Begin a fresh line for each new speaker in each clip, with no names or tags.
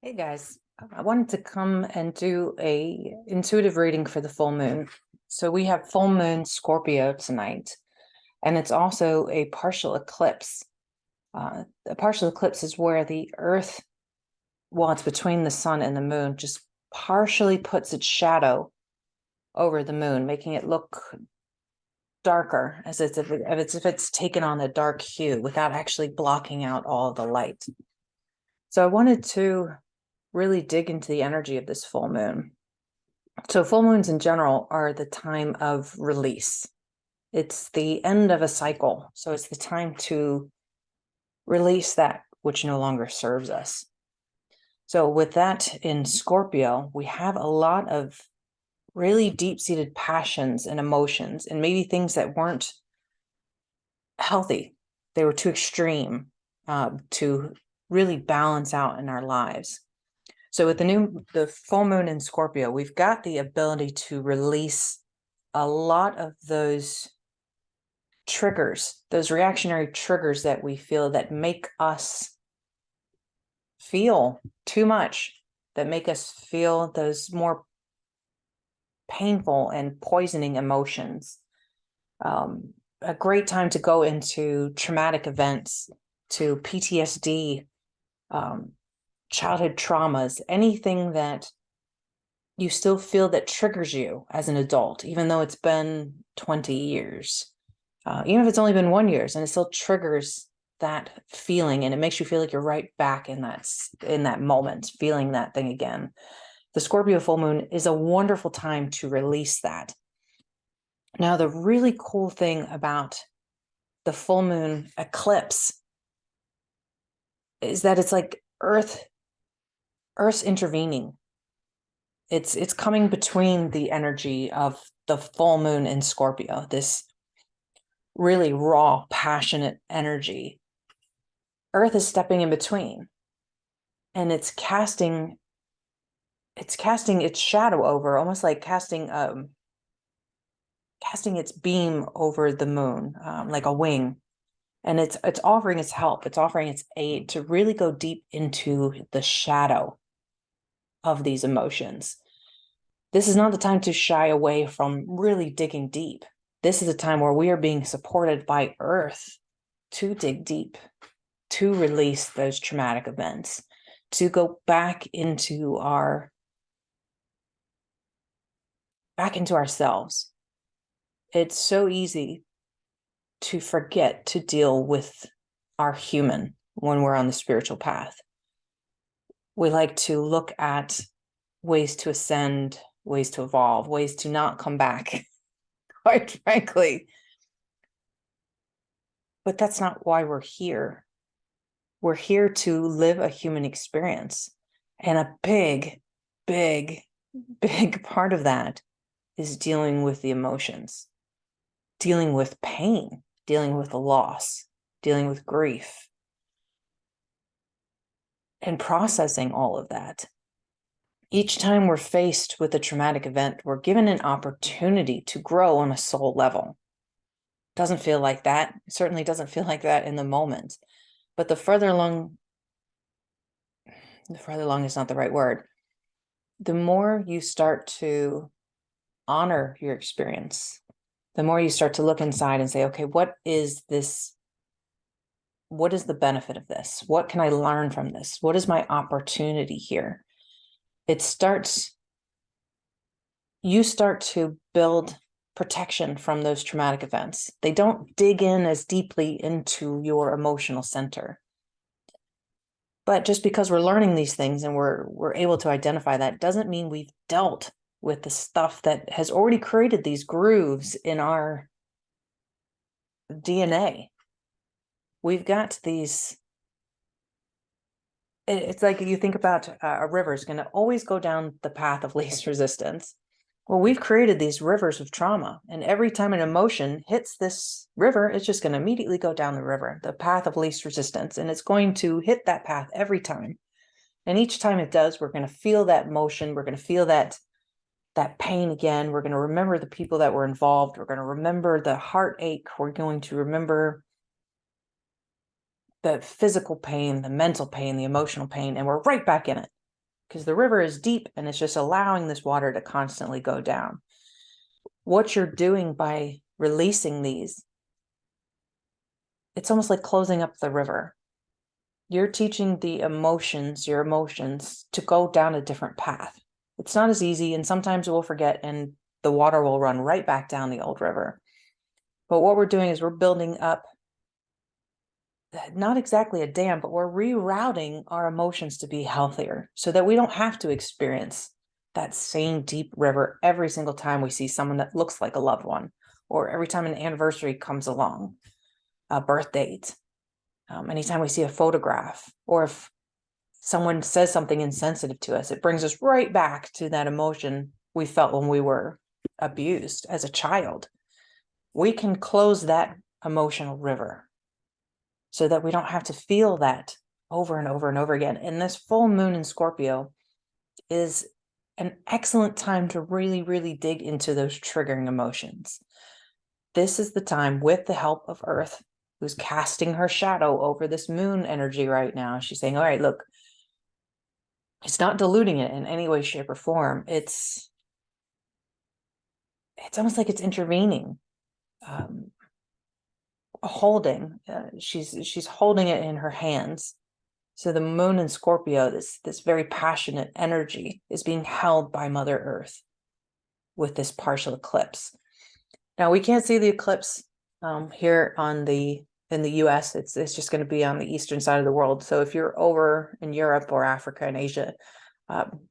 Hey guys, I wanted to come and do a intuitive reading for the full moon. So we have full moon Scorpio tonight, and it's also a partial eclipse. A partial eclipse is where the Earth, while it's between the sun and the moon, just partially puts its shadow over the moon, making it look darker, as if it's taken on a dark hue without actually blocking out all the light. So I wanted to really dig into the energy of this full moon. So full moons in general are the time of release. It's the end of a cycle. So it's the time to release that which no longer serves us. So with that in Scorpio, we have a lot of really deep-seated passions and emotions, and maybe things that weren't healthy. They were too extreme to really balance out in our lives. So with the full moon in Scorpio, we've got the ability to release a lot of those triggers, those reactionary triggers that we feel that make us feel too much, that make us feel those more painful and poisoning emotions. A great time to go into traumatic events, to PTSD, childhood traumas, anything that you still feel that triggers you as an adult, even though it's been 20 years, even if it's only been 1 year, and it still triggers that feeling, and it makes you feel like you're right back in that moment, feeling that thing again. The Scorpio full moon is a wonderful time to release that. Now, the really cool thing about the full moon eclipse is that it's like Earth's intervening. It's coming between the energy of the full moon in Scorpio, this really raw, passionate energy. Earth is stepping in between, and it's casting its shadow over, almost like casting its beam over the moon, like a wing. And it's offering its help, it's offering its aid to really go deep into the shadow of these emotions. This is not the time to shy away from really digging deep. This is a time where we are being supported by Earth to dig deep, to release those traumatic events, to go back into ourselves. It's so easy to forget to deal with our human when we're on the spiritual path. We like to look at ways to ascend, ways to evolve, ways to not come back, quite frankly. But that's not why we're here. We're here to live a human experience. And a big, big, big part of that is dealing with the emotions, dealing with pain, dealing with the loss, dealing with grief, and processing all of that. Each time we're faced with a traumatic event, we're given an opportunity to grow on a soul level. Doesn't feel like that. It certainly doesn't feel like that in the moment. But the further along is not the right word. The more you start to honor your experience, the more you start to look inside and say, okay, what is this? What is the benefit of this? What can I learn from this? What is my opportunity here? You start to build protection from those traumatic events. They don't dig in as deeply into your emotional center. But just because we're learning these things and we're able to identify that doesn't mean we've dealt with the stuff that has already created these grooves in our DNA. We've got these. It's like you think about a river is going to always go down the path of least resistance. Well, we've created these rivers of trauma, and every time an emotion hits this river, it's just going to immediately go down the river, the path of least resistance, and it's going to hit that path every time. And each time it does, we're going to feel that motion. We're going to feel that pain again. We're going to remember the people that were involved. We're going to remember the heartache. We're going to remember the physical pain, the mental pain, the emotional pain, and we're right back in it. because the river is deep and it's just allowing this water to constantly go down. What you're doing by releasing these, it's almost like closing up the river. You're teaching the emotions, your emotions, to go down a different path. It's not as easy, and sometimes we'll forget and the water will run right back down the old river. But what we're doing is we're building up, not exactly a dam, but we're rerouting our emotions to be healthier so that we don't have to experience that same deep river every single time we see someone that looks like a loved one, or every time an anniversary comes along, a birth date, anytime we see a photograph, or if someone says something insensitive to us, it brings us right back to that emotion we felt when we were abused as a child. We can close that emotional river so that we don't have to feel that over and over and over again. And this full moon in Scorpio is an excellent time to really, really dig into those triggering emotions. This is the time, with the help of Earth, who's casting her shadow over this moon energy right now. She's saying, all right, look, it's not diluting it in any way, shape, or form. It's almost like it's intervening, holding. She's holding it in her hands. So the moon in Scorpio, this very passionate energy, is being held by Mother Earth with this partial eclipse. Now we can't see the eclipse here in the US. It's just going to be on the eastern side of the world. So if you're over in Europe or Africa and Asia,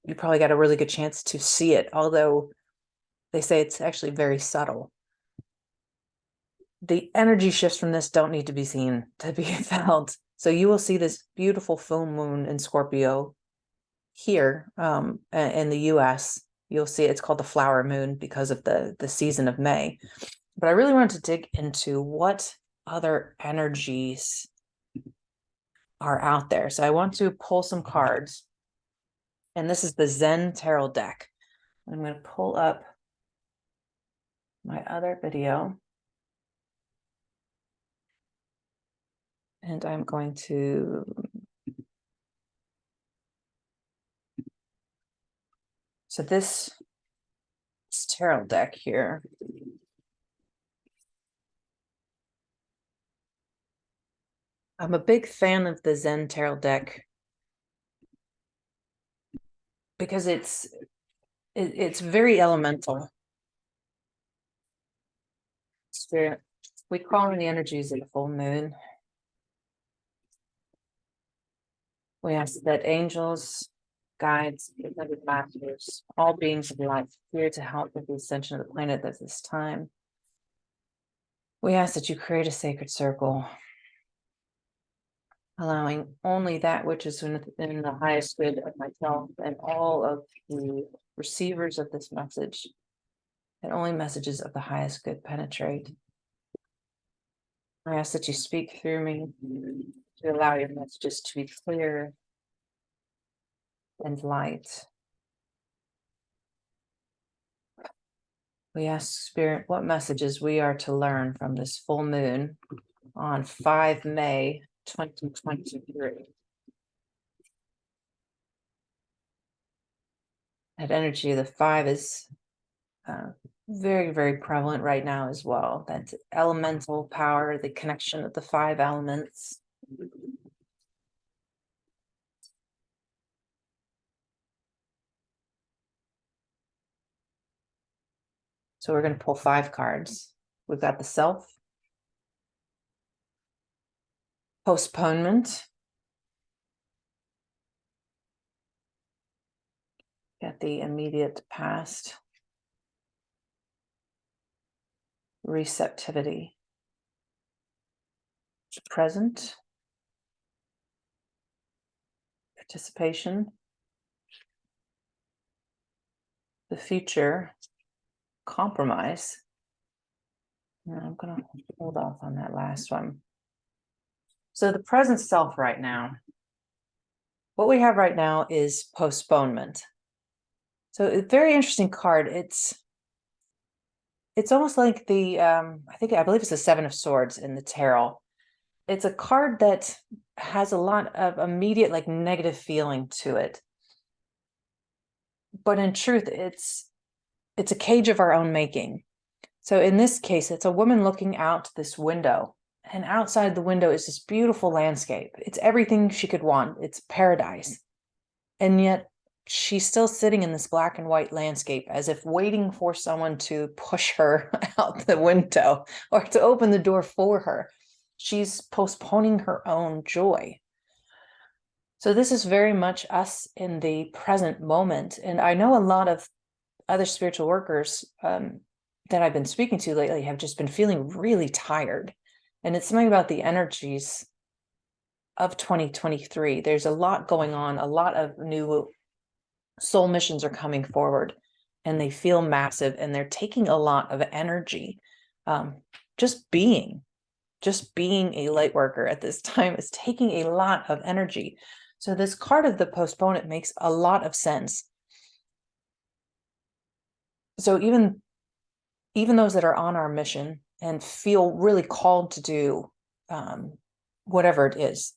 you probably got a really good chance to see it, although they say it's actually very subtle. The energy shifts from this don't need to be seen to be felt. So you will see this beautiful full moon in Scorpio here in the US. You'll see it's called the flower moon because of the season of May. But I really wanted to dig into what other energies are out there. So I want to pull some cards. And this is the Zen Tarot deck. I'm going to pull up my other video. And I'm going to this tarot deck here. I'm a big fan of the Zen Tarot deck because it's very elemental. Spirit, we call in the energies of the full moon. We ask that angels, guides, beloved masters, all beings of life here to help with the ascension of the planet at this time. We ask that you create a sacred circle, allowing only that which is in the highest good of myself and all of the receivers of this message, and only messages of the highest good penetrate. I ask that you speak through me to allow your messages to be clear and light. We ask Spirit what messages we are to learn from this full moon on 5 May 2023. That energy of the 5 is very, very prevalent right now as well. That elemental power, the connection of the 5 elements. So we're going to pull 5 cards. We've got the self, postponement, got the immediate past, receptivity, present, participation, the future, compromise. And I'm going to hold off on that last one. So the present self right now, what we have right now is postponement. So a very interesting card. It's almost like the I believe it's the 7 of Swords in the tarot. It's a card that has a lot of immediate, like, negative feeling to it. but in truth, it's a cage of our own making. So in this case, it's a woman looking out this window, and outside the window is this beautiful landscape. It's everything she could want. It's paradise. And yet she's still sitting in this black and white landscape as if waiting for someone to push her out the window or to open the door for her. She's postponing her own joy. So this is very much us in the present moment. And I know a lot of other spiritual workers that I've been speaking to lately have just been feeling really tired. And it's something about the energies of 2023. There's a lot going on, a lot of new soul missions are coming forward, and they feel massive, and they're taking a lot of energy. Just being a light worker at this time is taking a lot of energy. So this card of the postponement makes a lot of sense. So even those that are on our mission and feel really called to do whatever it is,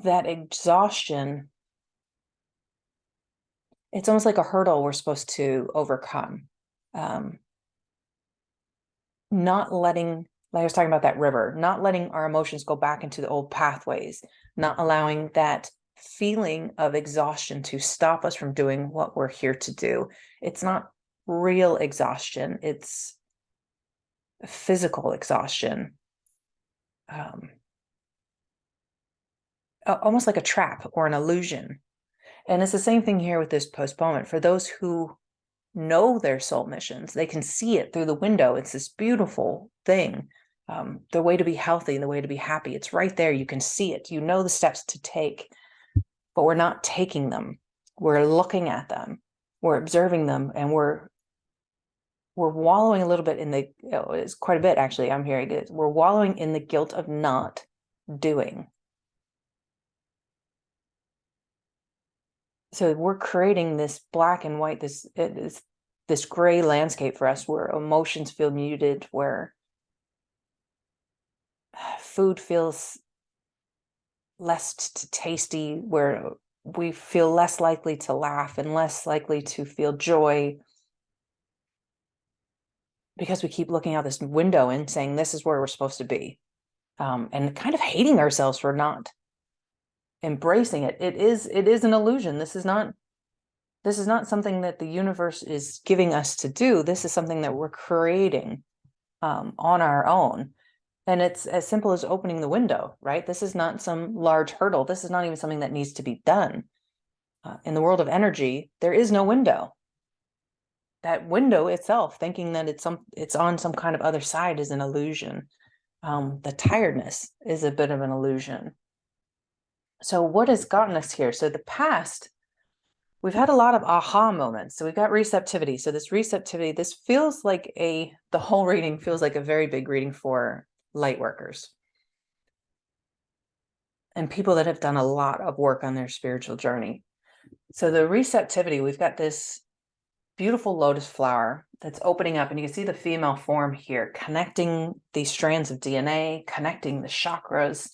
that exhaustion, it's almost like a hurdle we're supposed to overcome. Not letting, like I was talking about that river, not letting our emotions go back into the old pathways, not allowing that feeling of exhaustion to stop us from doing what we're here to do. It's not real exhaustion, it's physical exhaustion. Almost like a trap or an illusion. And it's the same thing here with this postponement. For those who know their soul missions, they can see it through the window. It's this beautiful thing. The way to be healthy, the way to be happy. It's right there. You can see it. You know the steps to take, but we're not taking them. We're looking at them. We're observing them, and we're wallowing a little bit in the, it's quite a bit actually, I'm hearing it. We're wallowing in the guilt of not doing. So we're creating this black and white, this gray landscape for us, where emotions feel muted, where food feels less tasty, where we feel less likely to laugh and less likely to feel joy, because we keep looking out this window and saying this is where we're supposed to be, and kind of hating ourselves for not embracing it. It is an illusion. This is not something that the universe is giving us to do. This is something that we're creating on our own. And it's as simple as opening the window, right? This is not some large hurdle. This is not even something that needs to be done. In the world of energy, there is no window. That window itself, thinking that it's on some kind of other side, is an illusion. The tiredness is a bit of an illusion. So what has gotten us here? So the past, we've had a lot of aha moments. So we've got receptivity. So this receptivity, this feels like the whole reading feels like a very big reading for light workers and people that have done a lot of work on their spiritual journey. So the receptivity, we've got this beautiful lotus flower that's opening up, and you can see the female form here, connecting these strands of DNA, connecting the chakras,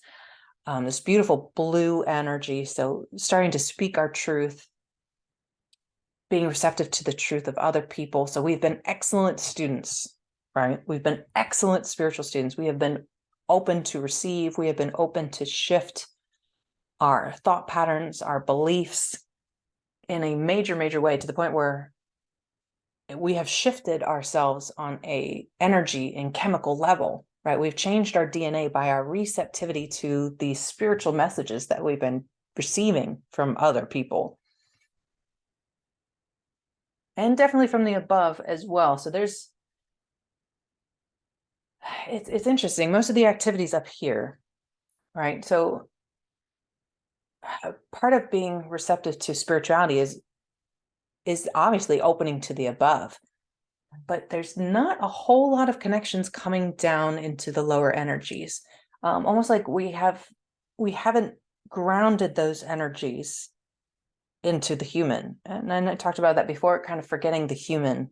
this beautiful blue energy. So starting to speak our truth, being receptive to the truth of other people. So we've been excellent students, right? We've been excellent spiritual students. We have been open to receive. We have been open to shift our thought patterns, our beliefs in a major, major way, to the point where we have shifted ourselves on a energy and chemical level, right? We've changed our DNA by our receptivity to the spiritual messages that we've been receiving from other people. And definitely from the above as well. So it's interesting. Most of the activities up here, right? So part of being receptive to spirituality is obviously opening to the above, but there's not a whole lot of connections coming down into the lower energies. Almost like we haven't grounded those energies into the human. And I talked about that before, kind of forgetting the human,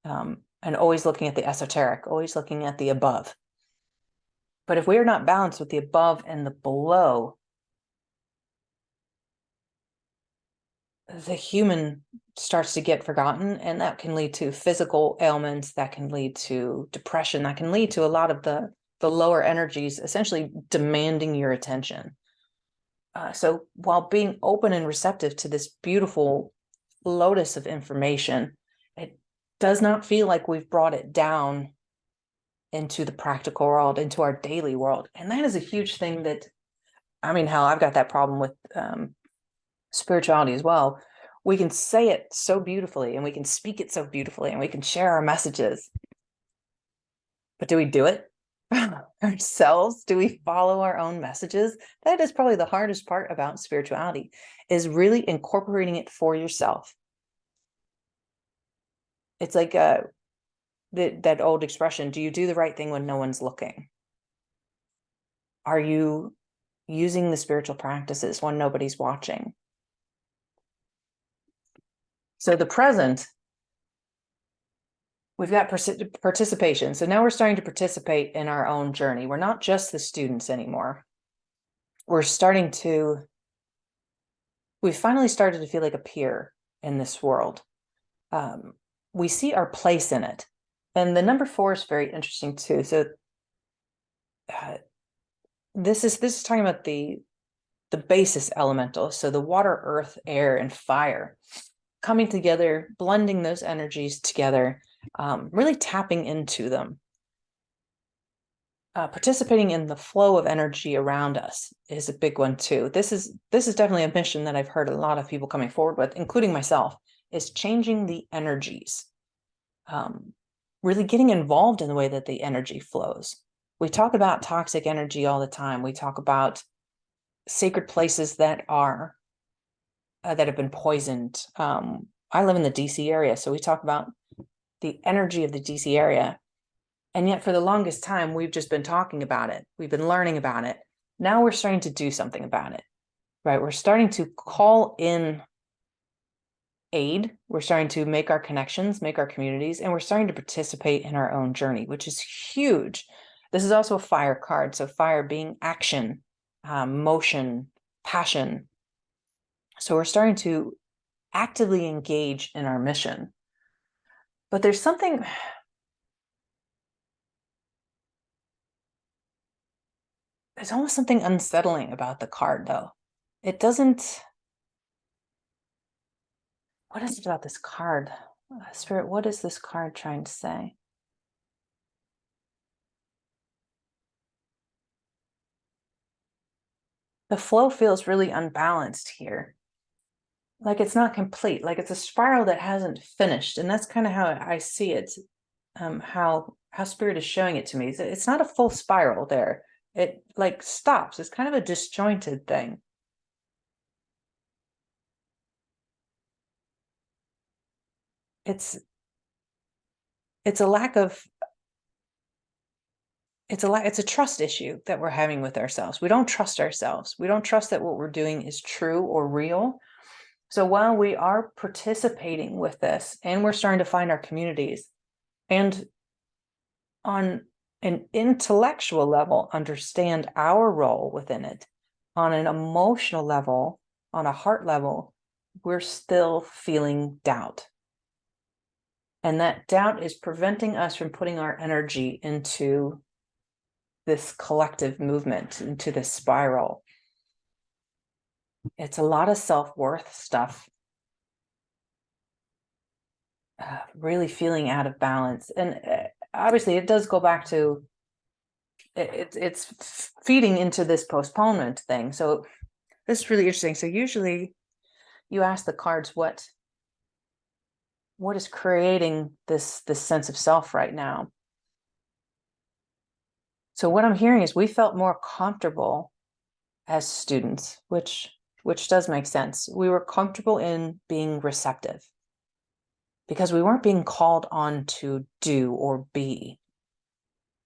and always looking at the esoteric, always looking at the above. But if we are not balanced with the above and the below, the human starts to get forgotten, and that can lead to physical ailments, that can lead to depression, that can lead to a lot of the lower energies essentially demanding your attention. So while being open and receptive to this beautiful lotus of information, it does not feel like we've brought it down into the practical world, into our daily world. And that is a huge thing that, I mean, hell, I've got that problem with spirituality as well. We can say it so beautifully, and we can speak it so beautifully, and we can share our messages. But do we do it ourselves? Do we follow our own messages? That is probably the hardest part about spirituality, is really incorporating it for yourself. It's like that old expression, do you do the right thing when no one's looking? Are you using the spiritual practices when nobody's watching? So the present, we've got participation. So now we're starting to participate in our own journey. We're not just the students anymore. We're starting to, we finally started to feel like a peer in this world. We see our place in it. And the number 4 is very interesting too. So this is talking about the basis elemental. So the water, earth, air, and fire coming together, blending those energies together, really tapping into them. Participating in the flow of energy around us is a big one too. This is definitely a mission that I've heard a lot of people coming forward with, including myself, is changing the energies. Really getting involved in the way that the energy flows. We talk about toxic energy all the time. We talk about sacred places that are that have been poisoned. I live in the DC area, so we talk about the energy of the DC area. And yet for the longest time, we've just been talking about it. We've been learning about it. Now we're starting to do something about it, right? We're starting to call in aid. We're starting to make our connections, make our communities, and we're starting to participate in our own journey, which is huge. This is also a fire card. So fire being action, motion, passion. So we're starting to actively engage in our mission. But there's something, there's almost something unsettling about the card though. It doesn't, what is it about this card? Spirit, what is this card trying to say? The flow feels really unbalanced here. Like it's not complete, like it's a spiral that hasn't finished. And that's kind of how I see it, how Spirit is showing it to me. It's not a full spiral there. It like stops. It's kind of a disjointed thing. It's a lack of, it's a trust issue that we're having with ourselves. We don't trust ourselves. We don't trust that what we're doing is true or real. So while we are participating with this and we're starting to find our communities, and on an intellectual level, understand our role within it, on an emotional level, on a heart level, we're still feeling doubt. And that doubt is preventing us from putting our energy into this collective movement, into this spiral. It's a lot of self-worth stuff, really feeling out of balance. And obviously it does go back to, it's feeding into this postponement thing. So this is really interesting. So usually you ask the cards, what is creating this sense of self right now? So what I'm hearing is we felt more comfortable as students, which does make sense. We were comfortable in being receptive because we weren't being called on to do or be.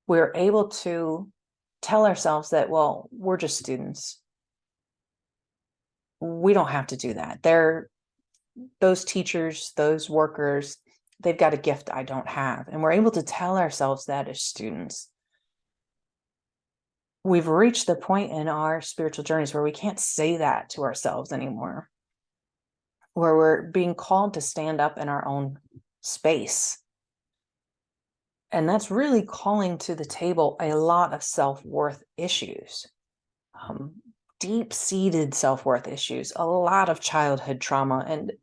We were able to tell ourselves that, well, we're just students. We don't have to do that. Those teachers, those workers, they've got a gift I don't have. And we're able to tell ourselves that as students. We've reached the point in our spiritual journeys where we can't say that to ourselves anymore. where we're being called to stand up in our own space. And that's really calling to the table a lot of self-worth issues, deep-seated self-worth issues, a lot of childhood trauma. And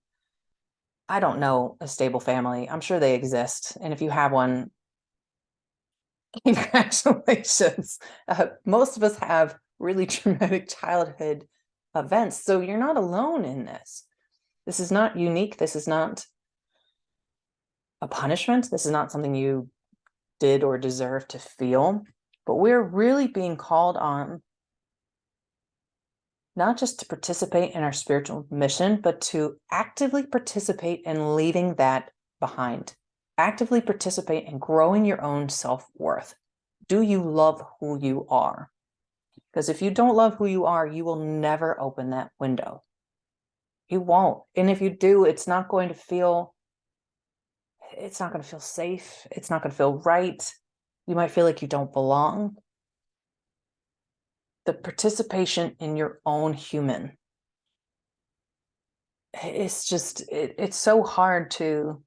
I don't know a stable family. I'm sure they exist. And if you have one, congratulations. Most of us have really traumatic childhood events. So you're not alone in this. This is not unique. This is not a punishment. This is not something you did or deserve to feel. But we're really being called on not just to participate in our spiritual mission, but to actively participate in leaving that behind. Actively participate in growing your own self-worth. Do you love who you are? Because if you don't love who you are, you will never open that window. You won't. And if you do, it's not going to feel safe. It's not going to feel right. You might feel like you don't belong. The participation in your own human. It's just, it's so hard to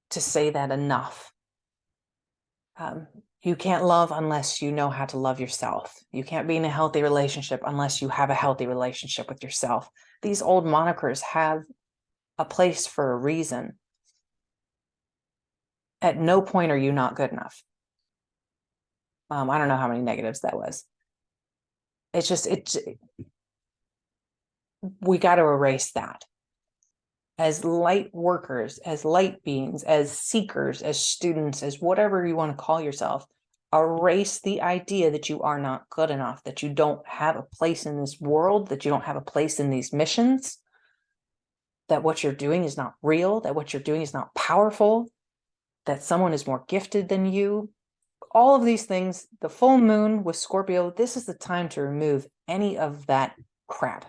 say that enough. You can't love unless you know how to love yourself. You can't be in a healthy relationship unless you have a healthy relationship with yourself. These old monikers have a place for a reason. At no point are you not good enough. I don't know how many negatives that was. It's just, we got to erase that. As light workers, as light beings, as seekers, as students, as whatever you want to call yourself, erase the idea that you are not good enough, that you don't have a place in this world, that you don't have a place in these missions, that what you're doing is not real, that what you're doing is not powerful, that someone is more gifted than you. All of these things, the full moon with Scorpio, this is the time to remove any of that crap.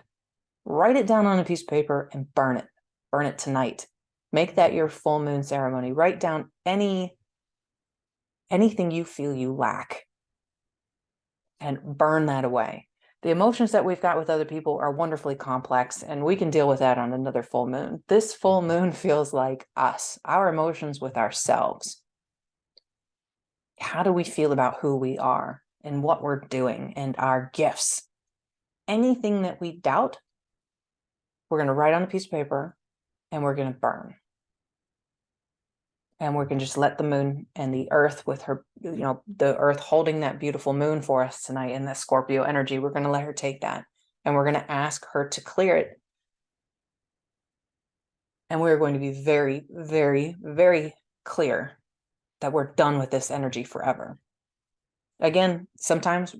Write it down on a piece of paper and burn it. Burn it tonight. Make that your full moon ceremony. Write down anything you feel you lack and burn that away. The emotions that we've got with other people are wonderfully complex, and we can deal with that on another full moon. This full moon feels like us, our emotions with ourselves. How do we feel about who we are and what we're doing and our gifts? Anything that we doubt, we're going to write on a piece of paper and we're going to burn. And we're going to just let the moon and the earth with her, the earth holding that beautiful moon for us tonight in the Scorpio energy, we're going to let her take that. And we're going to ask her to clear it. And we're going to be very, very, very clear that we're done with this energy forever. Again, sometimes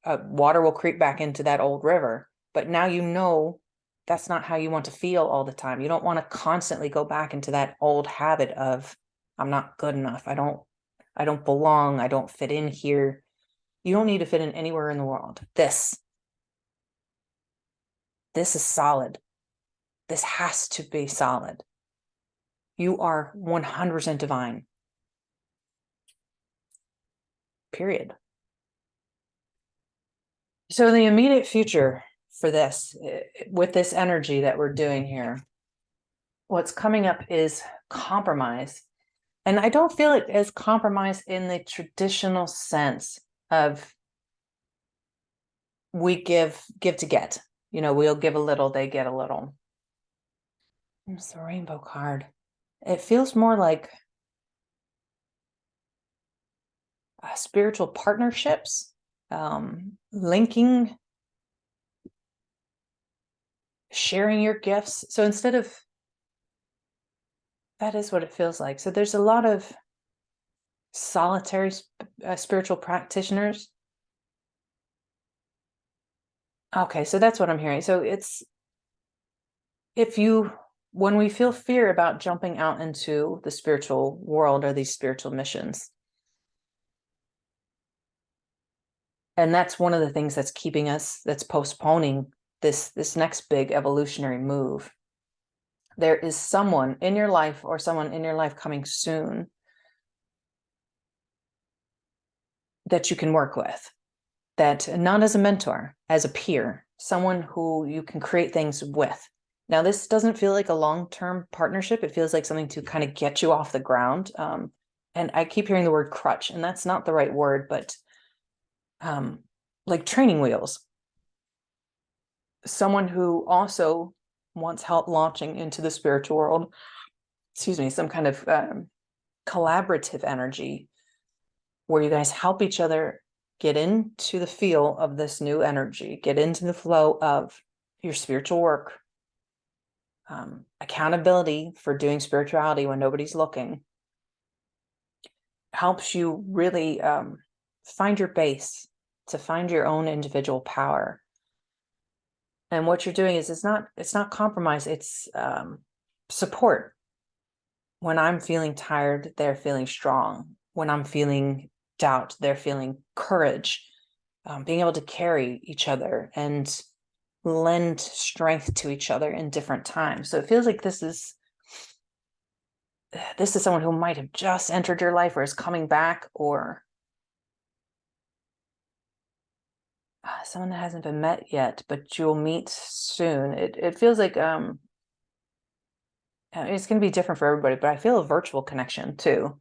water will creep back into that old river, but now you know that's not how you want to feel all the time. You don't want to constantly go back into that old habit of, I'm not good enough. I don't belong. I don't fit in here. You don't need to fit in anywhere in the world. This is solid. This has to be solid. You are 100% divine. Period. So the immediate future for this, with this energy that we're doing here, what's coming up is compromise. And I don't feel it as compromise in the traditional sense of we give to get. We'll give a little, they get a little. It's the rainbow card. It feels more like spiritual partnerships, linking, sharing your gifts. So instead of, that is what it feels like. So there's a lot of solitary spiritual practitioners. Okay, so that's what I'm hearing. So it's, when we feel fear about jumping out into the spiritual world or these spiritual missions, and that's one of the things that's keeping us, that's postponing this next big evolutionary move. There is someone in your life or someone in your life coming soon that you can work with, that not as a mentor, as a peer, someone who you can create things with. Now, this doesn't feel like a long-term partnership. It feels like something to kind of get you off the ground. And I keep hearing the word crutch, and that's not the right word, but like training wheels. Someone who also wants help launching into the spiritual world, excuse me, some kind of collaborative energy where you guys help each other get into the feel of this new energy, get into the flow of your spiritual work, accountability for doing spirituality when nobody's looking, helps you really find your base, to find your own individual power. And what you're doing is it's not compromise, it's support. When I'm feeling tired, they're feeling strong. When I'm feeling doubt, they're feeling courage. Being able to carry each other and lend strength to each other in different times. So it feels like this is someone who might have just entered your life or is coming back, or someone that hasn't been met yet, but you'll meet soon. It feels like it's going to be different for everybody, but I feel a virtual connection too.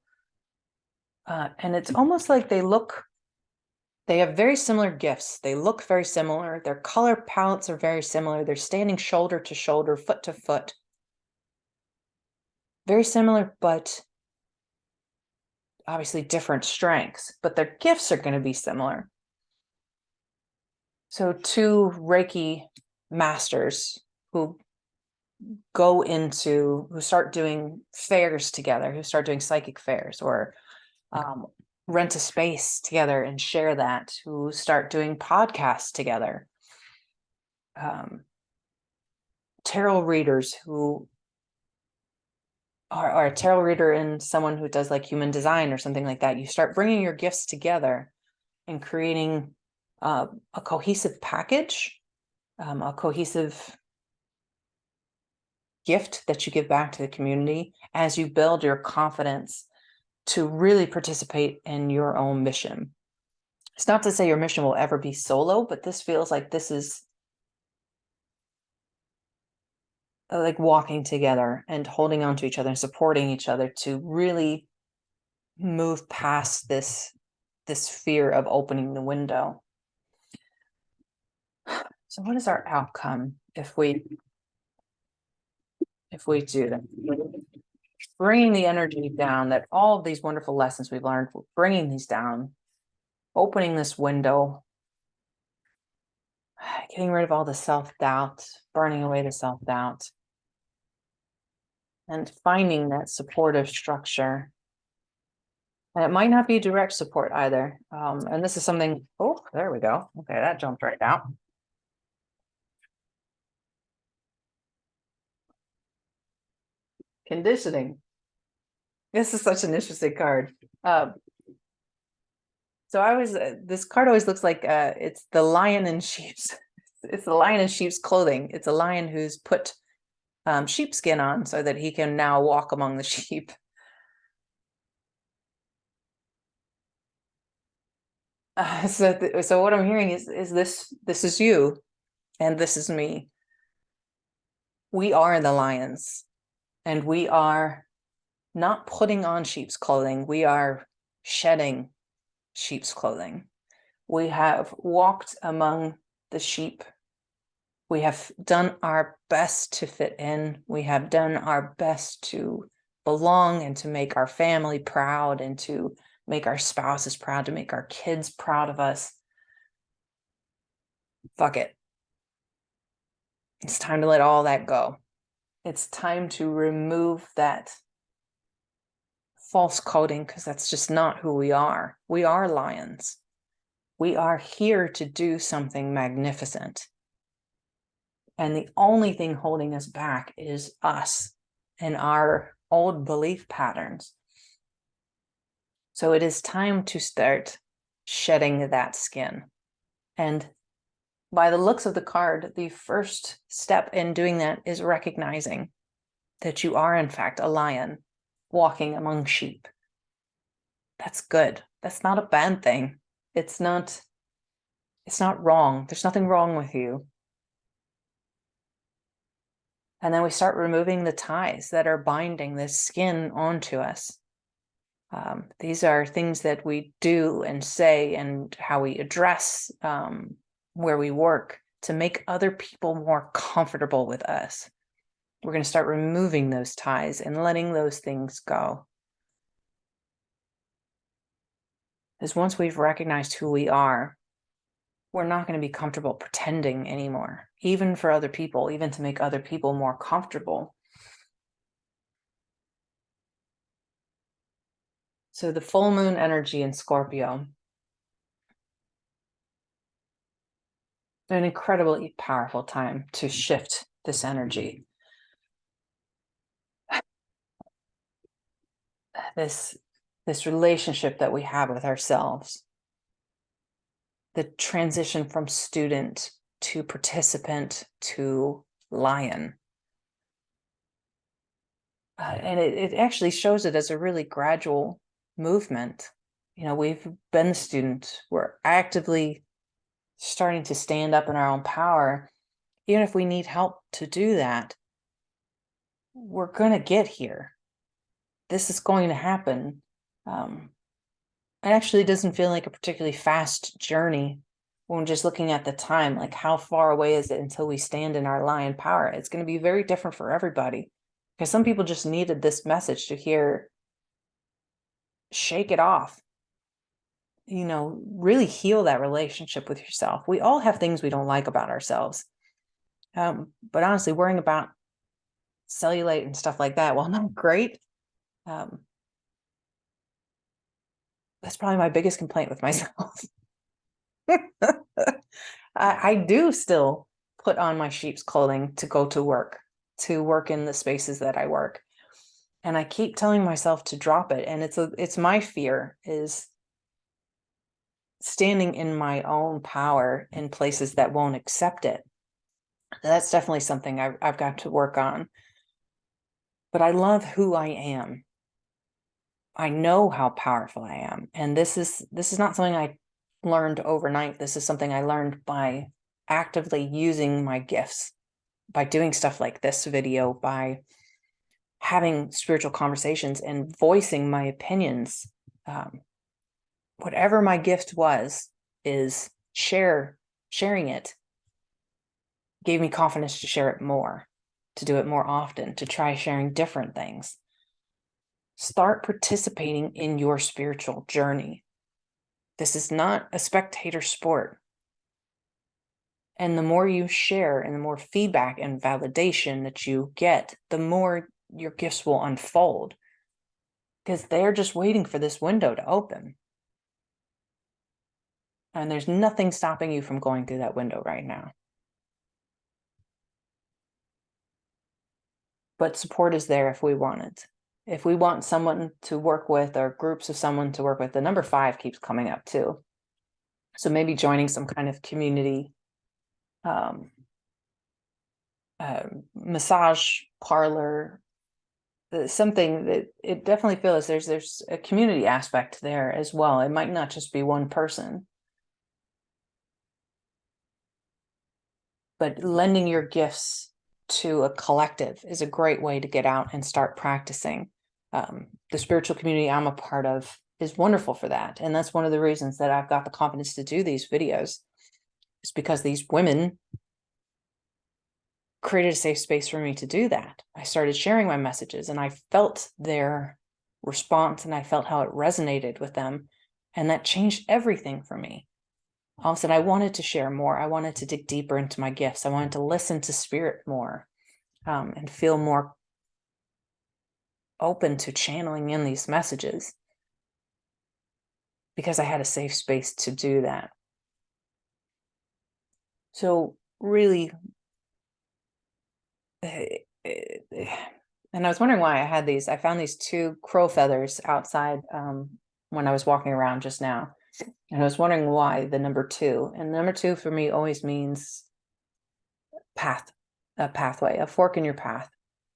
And it's almost like they have very similar gifts. They look very similar. Their color palettes are very similar. They're standing shoulder to shoulder, foot to foot. Very similar, but obviously different strengths, but their gifts are going to be similar. So two Reiki masters who start doing fairs together, who start doing psychic fairs, or rent a space together and share that, who start doing podcasts together. Tarot readers who are a tarot reader and someone who does like human design or something like that. You start bringing your gifts together and creating a cohesive package, a cohesive gift that you give back to the community as you build your confidence to really participate in your own mission. It's not to say your mission will ever be solo, but this feels like this is like walking together and holding on to each other and supporting each other to really move past this fear of opening the window. So what is our outcome if we do that? Bringing the energy down, that all of these wonderful lessons we've learned, bringing these down, opening this window, getting rid of all the self-doubt, burning away the self-doubt, and finding that supportive structure. And it might not be direct support either. And this is something, oh, there we go. Okay, that jumped right out. Conditioning. This is such an interesting card. So this card always looks like it's the lion in sheep's, it's the lion in sheep's clothing. It's a lion who's put sheepskin on so that he can now walk among the sheep. So what I'm hearing is this is you and this is me. We are the lions, and we are not putting on sheep's clothing. We are shedding sheep's clothing. We have walked among the sheep. We have done our best to fit in. We have done our best to belong and to make our family proud and to make our spouses proud, to make our kids proud of us. Fuck it. It's time to let all that go. It's time to remove that false coding, because that's just not who we are. We are lions. We are here to do something magnificent. And the only thing holding us back is us and our old belief patterns. So it is time to start shedding that skin. And by the looks of the card, the first step in doing that is recognizing that you are, in fact, a lion walking among sheep. That's good. That's not a bad thing. It's not wrong. There's nothing wrong with you. And then we start removing the ties that are binding this skin onto us. These are things that we do and say and how we address where we work to make other people more comfortable with us. We're going to start removing those ties and letting those things go. Because once we've recognized who we are, we're not going to be comfortable pretending anymore, even for other people, even to make other people more comfortable. So the full moon energy in Scorpio, an incredibly powerful time to shift this energy. This relationship that we have with ourselves, the transition from student to participant to lion. And it actually shows it as a really gradual movement. You know, we've been the student, we're actively starting to stand up in our own power. Even if we need help to do that, we're going to get here. This is going to happen. It actually doesn't feel like a particularly fast journey when just looking at the time, like how far away is it until we stand in our lion power? It's going to be very different for everybody, because some people just needed this message to hear, shake it off, you know, really heal that relationship with yourself. We all have things we don't like about ourselves. But honestly, worrying about cellulite and stuff like that, well, not great. That's probably my biggest complaint with myself. I do still put on my sheep's clothing to go to work in the spaces that I work. And I keep telling myself to drop it. And it's my fear is standing in my own power in places that won't accept it. That's definitely something I've got to work on. But I love who I am. I know how powerful I am. And this is not something I learned overnight. This is something I learned by actively using my gifts, by doing stuff like this video, by having spiritual conversations and voicing my opinions. Whatever my gift was, is sharing it gave me confidence to share it more, to do it more often, to try sharing different things. Start participating in your spiritual journey. This is not a spectator sport. And the more you share and the more feedback and validation that you get, the more your gifts will unfold, because they're just waiting for this window to open. And there's nothing stopping you from going through that window right now. But support is there if we want it. If we want someone to work with, or groups of someone to work with, the number 5 keeps coming up too. So maybe joining some kind of community massage parlor, something that it definitely feels there's a community aspect there as well. It might not just be one person, but lending your gifts to a collective is a great way to get out and start practicing. The spiritual community I'm a part of is wonderful for that. And that's one of the reasons that I've got the confidence to do these videos, is because these women created a safe space for me to do that. I started sharing my messages and I felt their response and I felt how it resonated with them. And that changed everything for me. All of a sudden, I wanted to share more. I wanted to dig deeper into my gifts. I wanted to listen to spirit more, and feel more open to channeling in these messages, because I had a safe space to do that. So really, and I was wondering why I had these. I found these 2 crow feathers outside when I was walking around just now. And I was wondering why the number 2. And number 2 for me always means path, a pathway, a fork in your path,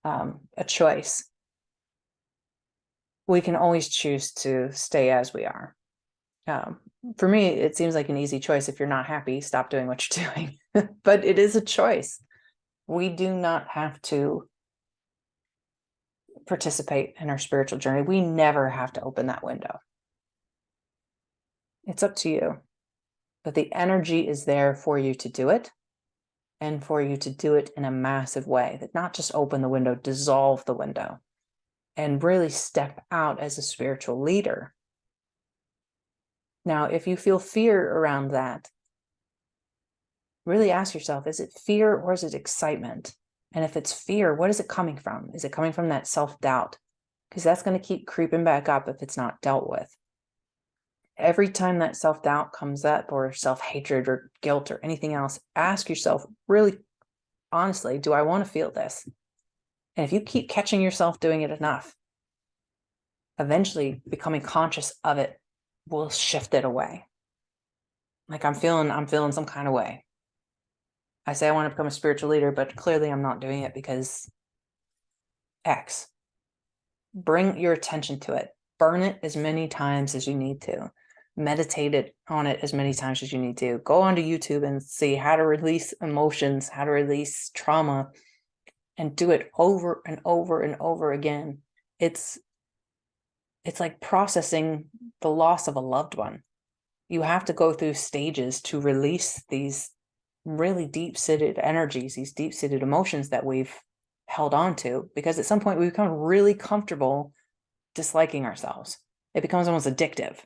a choice. We can always choose to stay as we are. For me, it seems like an easy choice. If you're not happy, stop doing what you're doing. But it is a choice. We do not have to participate in our spiritual journey. We never have to open that window. It's up to you. But the energy is there for you to do it, and for you to do it in a massive way, that not just open the window, dissolve the window, and really step out as a spiritual leader. Now, if you feel fear around that, really ask yourself, is it fear or is it excitement? And if it's fear, what is it coming from? Is it coming from that self-doubt? Because that's going to keep creeping back up if it's not dealt with. Every time that self-doubt comes up, or self-hatred or guilt or anything else, ask yourself really honestly, do I want to feel this? And if you keep catching yourself doing it enough, eventually becoming conscious of it will shift it away. Like I'm feeling some kind of way. I say I want to become a spiritual leader, but clearly I'm not doing it because X. Bring your attention to it. Burn it as many times as you need to. Meditate on it as many times as you need to. Go onto YouTube and see how to release emotions, how to release trauma, and do it over and over and over again. It's like processing the loss of a loved one. You have to go through stages to release these really deep-seated energies, these deep-seated emotions that we've held on to, because at some point we become really comfortable disliking ourselves. It becomes almost addictive.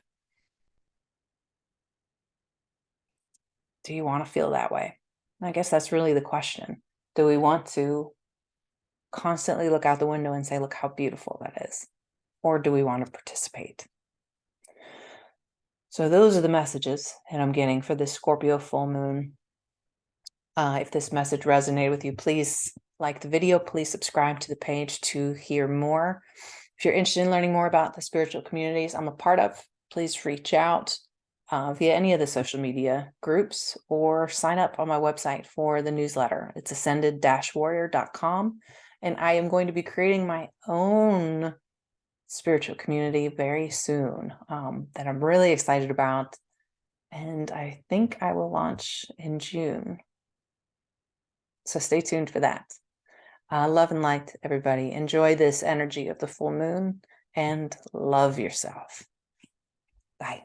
Do you want to feel that way? I guess that's really the question. Do we want to constantly look out the window and say, look how beautiful that is? Or do we want to participate? So those are the messages that I'm getting for this Scorpio full moon. If this message resonated with you, please like the video, please subscribe to the page to hear more. If you're interested in learning more about the spiritual communities I'm a part of, please reach out via any of the social media groups, or sign up on my website for the newsletter. It's ascended-warrior.com. And I am going to be creating my own spiritual community very soon that I'm really excited about. And I think I will launch in June. So stay tuned for that. Love and light, everybody. Enjoy this energy of the full moon and love yourself. Bye.